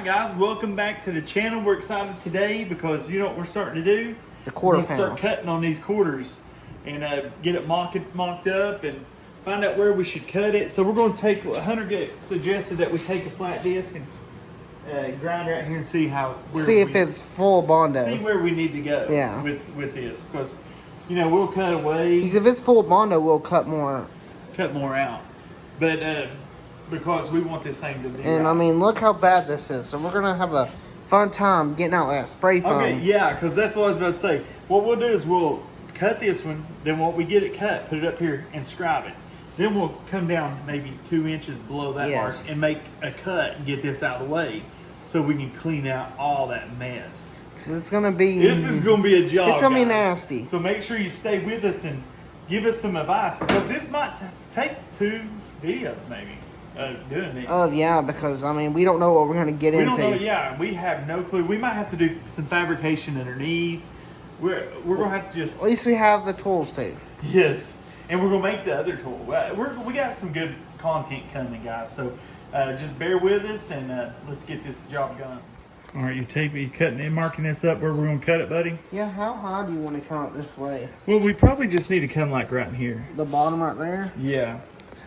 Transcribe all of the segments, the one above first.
guys, welcome back to the channel. We're excited today because you know what we're starting to do? The quarter We're going to start cutting on these quarters and get it mocked up and find out where we should cut it. So we're going to take, Hunter suggested that we take a flat disc and grind right here and see if it's full Bondo. See where we need to go with this, because you know we'll cut away. Because if it's full Bondo, we'll cut more out. But because we want this thing to be and right. I mean, look how bad this is. So we're gonna have a fun time getting out that spray foam. Okay, yeah, because that's what I was about to say. What we'll do is we'll cut this one, then when we get it cut, put it up here and scribe it. Then we'll come down maybe 2 inches below that mark and make a cut and get this out of the way so we can clean out all that mess. Because it's gonna be... This is gonna be a job, it's gonna be guys. nasty. So make sure you stay with us and give us some advice, because this might take 2 videos maybe. Doing this. Oh yeah, because I mean we don't know what we're gonna get into. We don't know. Yeah, we have no clue. We might have to do some fabrication underneath. We're gonna have to just. At least we have the tools too. Yes, and we're gonna make the other tool. We got some good content coming, guys. So just bear with us and let's get this job done. All right, you cutting and marking this up where we're gonna cut it, buddy? Yeah. How high do you want to come out this way? Well, we probably just need to come like right in here. The bottom right there. Yeah.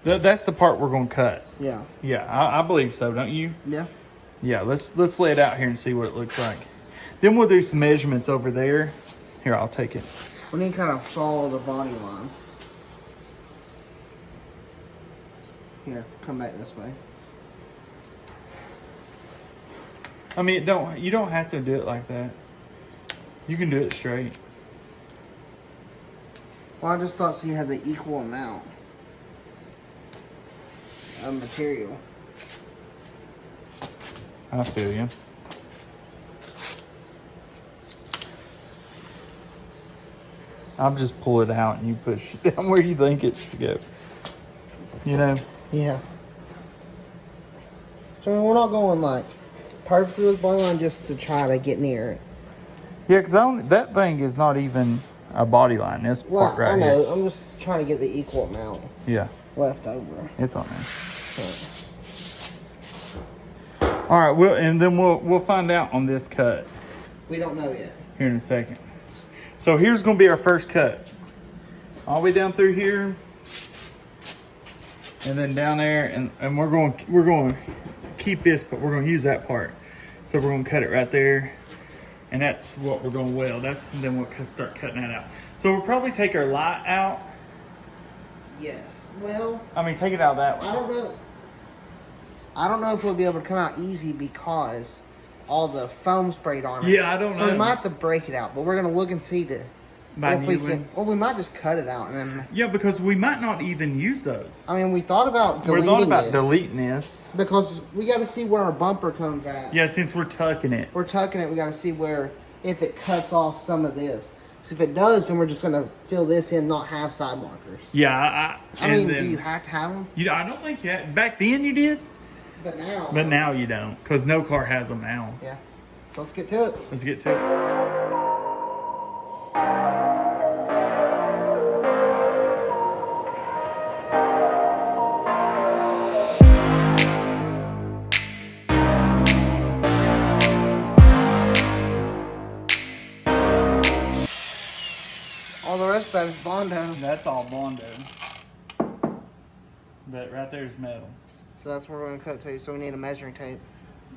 That's the part we're going to cut. Yeah. Yeah, I believe so, don't you? Yeah. Yeah, let's lay it out here and see what it looks like. Then we'll do some measurements over there. Here, I'll take it. We need to kind of follow the body line. Here, come back this way. I mean, you don't have to do it like that. You can do it straight. Well, I just thought so you had the equal amount of material. I feel you. I'll just pull it out and you push it down where you think it should go. You know? Yeah. So we're not going like perfectly with body line, just to try to get near it. Yeah, because that thing is not even a body line. This part right here. I know. I'm just trying to get the equal amount. Yeah. Left over. It's on there. All right, we'll find out on this cut. We don't know yet. Here in a second. So here's going to be our first cut. All the way down through here, and then down there, and we're going to keep this, but we're going to use that part. So we're going to cut it right there, and that's what we're going to weld. And then we'll start cutting that out. So we'll probably take our light out. Yes. Well, I mean, take it out that way. I don't know. I don't know if we'll be able to come out easy because all the foam sprayed on it. Yeah, I don't know. So we might have to break it out, but we're gonna look and see if we can. Well, we might just cut it out and then. Yeah, because we might not even use those. I mean, we thought about deleting deleting this because we got to see where our bumper comes at. Yeah, since we're tucking it. We got to see if it cuts off some of this. So if it does, then we're just gonna fill this in, not have side markers. Yeah, I mean, do you have to have them? I don't think you had. Back then you did. But now. But now you don't, because no car has them now. Yeah. So let's get to it. Let's get to it. All the rest of that is Bondo. That's all Bondo. But right there is metal. So that's where we're going to cut to. So we need a measuring tape.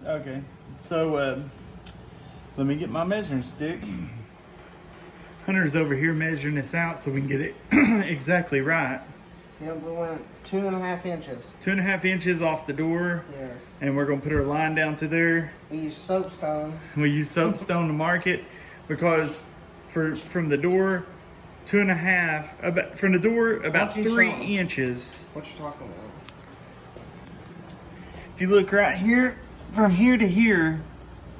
Okay. So let me get my measuring stick. Hunter's over here measuring this out so we can get it exactly right. Yep, we went 2.5 inches. 2.5 inches off the door. Yes. And we're going to put our line down through there. We use soapstone. We use soapstone to mark it because from the door, 2.5, from the door about 3 inches. What you talking about? If you look right here, from here to here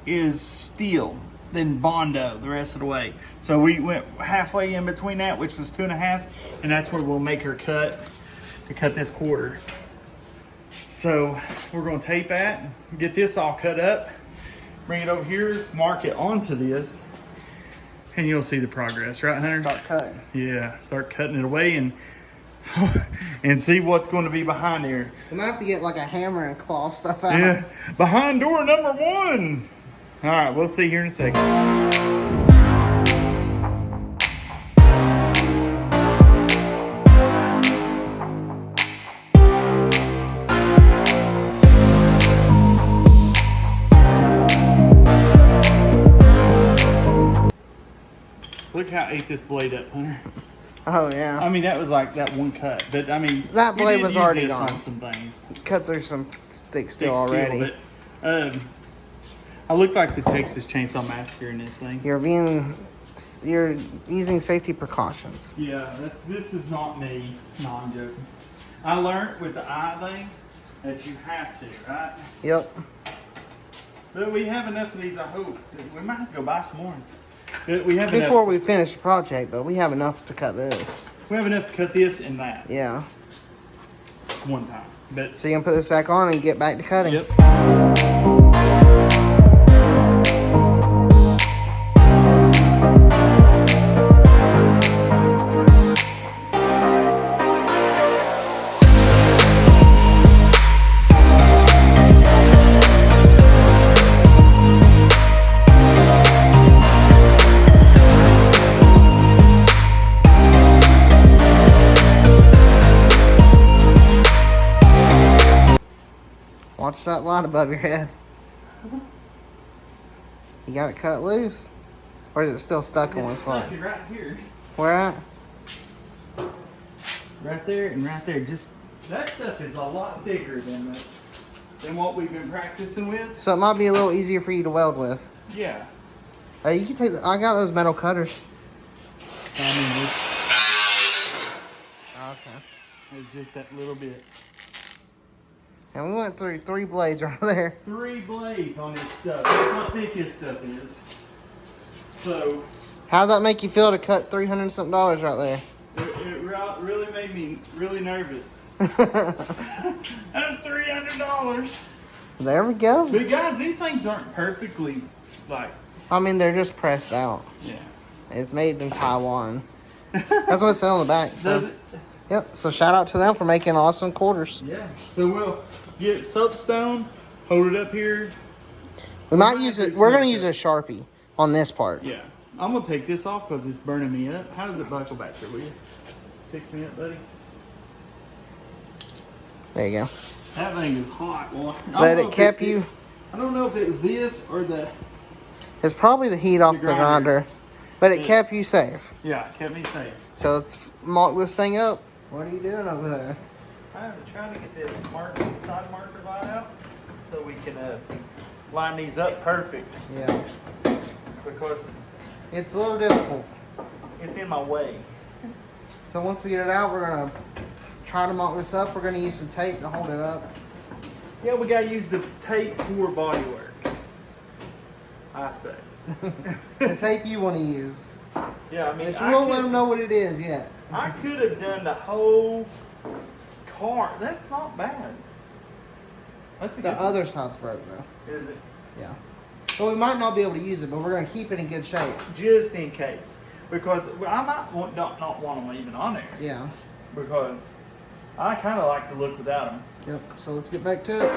is steel, then Bondo the rest of the way. So we went halfway in between that, which was 2.5, and that's where we'll make our cut to cut this quarter. So we're going to tape that, get this all cut up, bring it over here, mark it onto this, and you'll see the progress, right, Hunter? Start cutting. Yeah, start cutting it away, and and see what's going to be behind here. We might have to get like a hammer and claw stuff out. Yeah, behind door number 1. All right, we'll see here in a second. Look how I ate this blade up, Hunter. Oh yeah. I mean, that was like that one cut, but I mean, That blade we did was use already this gone. on some things. Cut through some thick Thick steel already. Steel, but, I look like the Texas Chainsaw Massacre in this thing. You're using safety precautions. Yeah, this is not me. No, I'm joking. I learned with the eye thing that you have to, right? Yep. But we have enough of these, I hope. We might have to go buy some more. But we have Before enough. we finish the project, but we have enough to cut this. We have enough to cut this and that Yeah. one time. But So you can put this back on and get back to cutting. yep. Watch that line above your head. You got it cut loose? Or is it still stuck in one It's spot? stuck right here. Where at? Right there and right there. Just that stuff is a lot thicker than what we've been practicing with. So it might be a little easier for you to weld with. Yeah. You can take I got those metal cutters. I mean, Okay. it's just that little bit. And we went through 3 blades right there. 3 blades on this stuff. That's how thick this stuff is. So How'd that make you feel to cut $300 something right there? it really made me really nervous. That's $300. There we go. But guys, these things aren't perfectly like. I mean, they're just pressed out. Yeah. It's made in Taiwan. That's what it said on the back. So. Does it? Yep. So shout out to them for making awesome quarters. Yeah. So we'll get soapstone, hold it up here. We might use it. We're gonna use a Sharpie on this part. Yeah. I'm gonna take this off because it's burning me up. How does it buckle back there? Will you fix me up, buddy? There you go. That thing is hot. Well, But it kept you. I don't know if it was this or the. It's probably the heat off the grinder, but it kept you safe. Yeah, it kept me safe. So let's mark this thing up. What are you doing over there? I'm trying to get this side marker line out so we can line these up perfect Yeah. because It's a little difficult. it's in my way. So once we get it out, we're gonna try to mount this up. We're gonna use some tape to hold it up. Yeah, we gotta use the tape for body work. I say. The tape you want to use. Yeah, I mean, But you won't let them know what it is yet. I could have done the whole car. That's not bad. That's a The good other side's broke though. Is it? Yeah. Well, we might not be able to use it, but we're gonna keep it in good shape. Just in case, because I might not want them even on there. Yeah. Because I kind of like to look without them. Yep. So let's get back to it.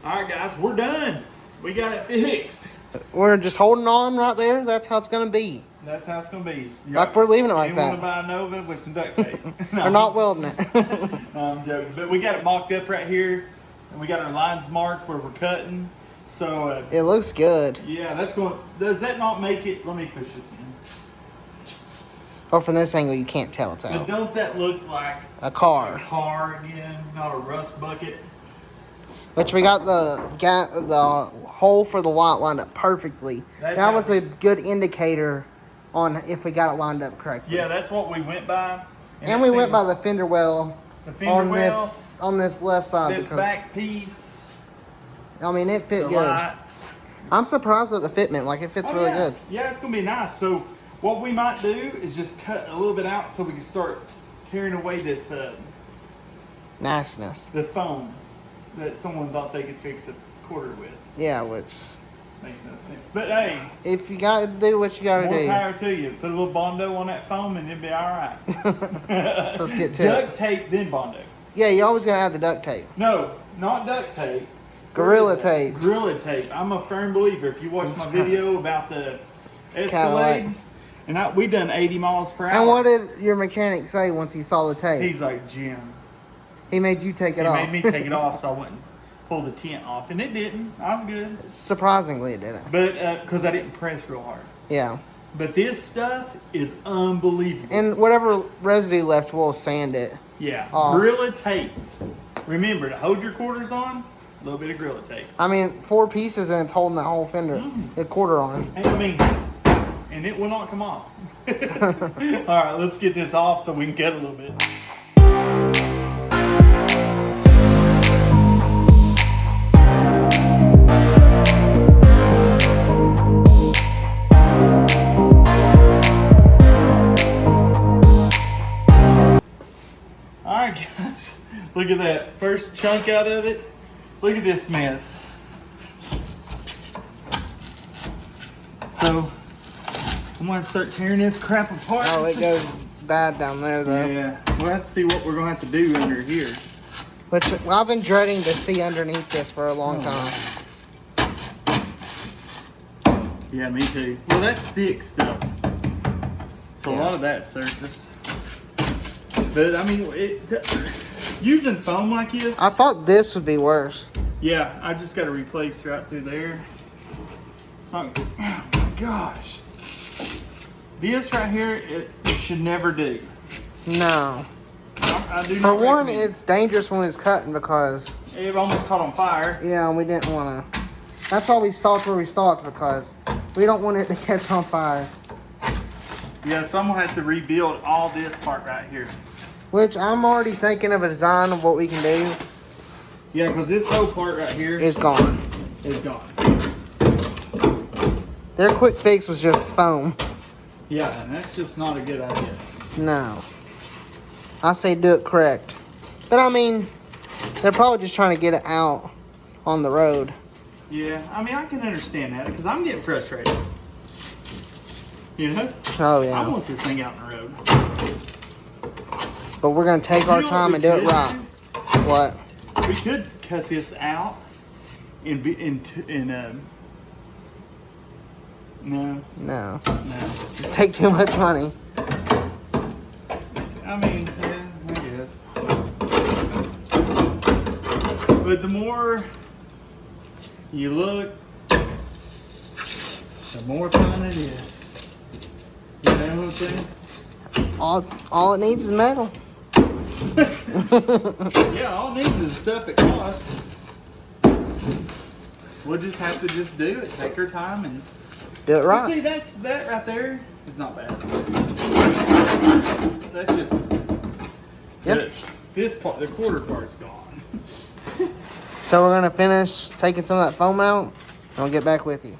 All right, guys, we're done. We got it fixed. We're just holding on right there. That's how it's gonna be. That's how it's gonna be. Like we're leaving it like you that. want to buy a Nova with some duct tape? No. We're not welding it. No, I'm joking. But we got it mocked up right here, and we got our lines marked where we're cutting. So It looks good. yeah, that's going. Does that not make it? Let me push this in. Or from this angle, you can't tell it's But out. don't that look like A a car. car again, not a rust bucket? Which we got the hole for the light lined up perfectly. That's That how- was a good indicator on if we got it lined up correctly. Yeah, that's what we went by. And we went by the fender well the fender on well, this left side this because back piece, I mean it the fit good. light. I'm surprised at the fitment. Like, it fits really good. Yeah, it's gonna be nice. So what we might do is just cut a little bit out so we can start tearing away this Nastiness. the foam that someone thought they could fix a quarter with. Yeah, which Makes no sense. But hey, if you gotta do what you gotta more do. power to you. Put a little Bondo on that foam and it'll be all right. So let's get to Duct it. tape, then Bondo. Yeah, you always gotta have the duct tape. No, not duct tape. Gorilla tape. Gorilla tape. I'm a firm believer. If you watch That's my right. video about the Escalade, Cadillac. and we done 80 miles per hour. And what did your mechanic say once he saw the tape? He's like, Jim. He made you take it off. He made me take it off so I wouldn't pull the tent off, and it didn't. I was good. Surprisingly, it didn't. But because I didn't press real hard. Yeah. But this stuff is unbelievable. And whatever residue left, we'll sand it. Yeah, off. Gorilla tape. Remember to hold your quarters on. A little bit of Gorilla tape. I mean, 4 pieces and it's holding the whole fender, the quarter on. And and it will not come off. All right, let's get this off so we can cut a little bit. All right, guys, look at that first chunk out of it. Look at this mess. So I'm gonna start tearing this crap apart. Oh, it goes bad down there, though. Yeah, we'll have to see what we're gonna have to do under here. Which, well, I've been dreading to see underneath this for a long time. Yeah, me too. Well, that's thick stuff. So a Yeah. lot of that surface. But I mean, using foam like this. I thought this would be worse. Yeah, I just got to replace right through there. It's not. Oh my gosh. This right here, it should never do. No. I do For not one, recommend. it's dangerous when it's cutting because, It almost caught on fire. yeah, we didn't want to. That's why we stopped where we stopped, because we don't want it to catch on fire. Yeah, so I'm gonna have to rebuild all this part right here. Which I'm already thinking of a design of what we can do. Yeah, because this whole part right here It's gone. is gone. Their quick fix was just foam. Yeah, and that's just not a good idea. No. I say do it correct. But I mean, they're probably just trying to get it out on the road. Yeah, I mean, I can understand that because I'm getting frustrated. You know? Oh, I yeah. want this thing out in the road. But we're going to take You our know time what and we do it could right. What? We could cut this out and be no, No. no. Take too much money. I mean, yeah, I guess. But the more you look, the more fun it is. You know what I'm saying? All it needs is metal. Yeah, all it needs is stuff it costs. We'll just have to just do it. Take our time and Do it right. see that right there is not bad. That's just Yep. this part, the quarter part's gone. So we're going to finish taking some of that foam out, and I'll get back with you.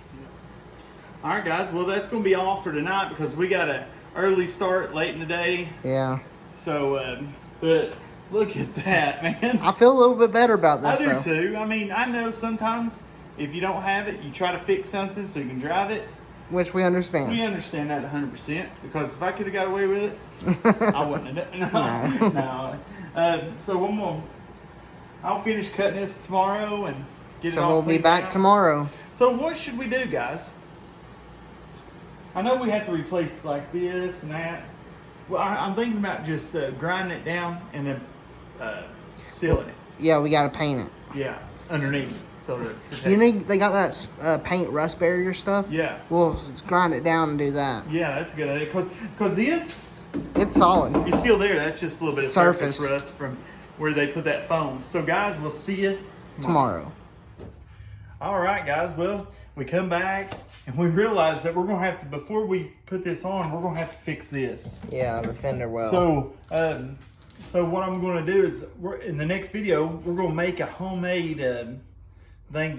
All right, guys. Well, that's going to be all for tonight because we got an early start late in the day. Yeah. So, but look at that, man. I feel a little bit better about I this, do though. too. I mean, I know sometimes if you don't have it, you try to fix something so you can drive it. Which we understand. We understand that 100% because if I could have got away with it, I wouldn't have done it. No. So I'll finish cutting this tomorrow and get it So all we'll be cleaned back out. tomorrow. So what should we do, guys? I know we have to replace like this and that. Well, I'm thinking about just grinding it down and then sealing it. Yeah, we got to paint it. Yeah, underneath. So to protect You it. need, they got that paint rust barrier stuff. Yeah. We'll grind it down and do that. Yeah, that's a good idea. Because this It's solid. is still there. That's just a little bit of Surface. surface rust from where they put that foam. So, guys, we'll see you Tomorrow. All right, guys. Well, we come back and we realize that we're going to have to, before we put this on, we're going to have to fix this. Yeah, the fender well. So what I'm going to do is, in the next video, we're going to make a homemade thing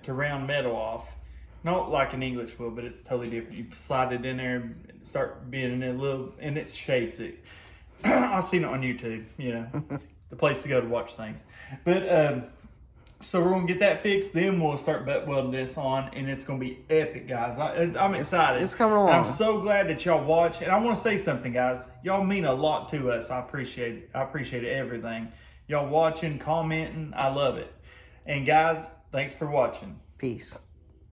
to round metal off. Not like an English wheel, but it's totally different. You slide it in there and start bending it a little, and it shapes it. I've seen it on YouTube, you know, the place to go to watch things. But so we're gonna get that fixed. Then we'll start butt welding this on, and it's gonna be epic, guys. I'm excited. It's coming along. And I'm so glad that y'all watch. And I want to say something, guys. Y'all mean a lot to us. I appreciate it. I appreciate everything. Y'all watching, commenting. I love it. And guys, thanks for watching. Peace.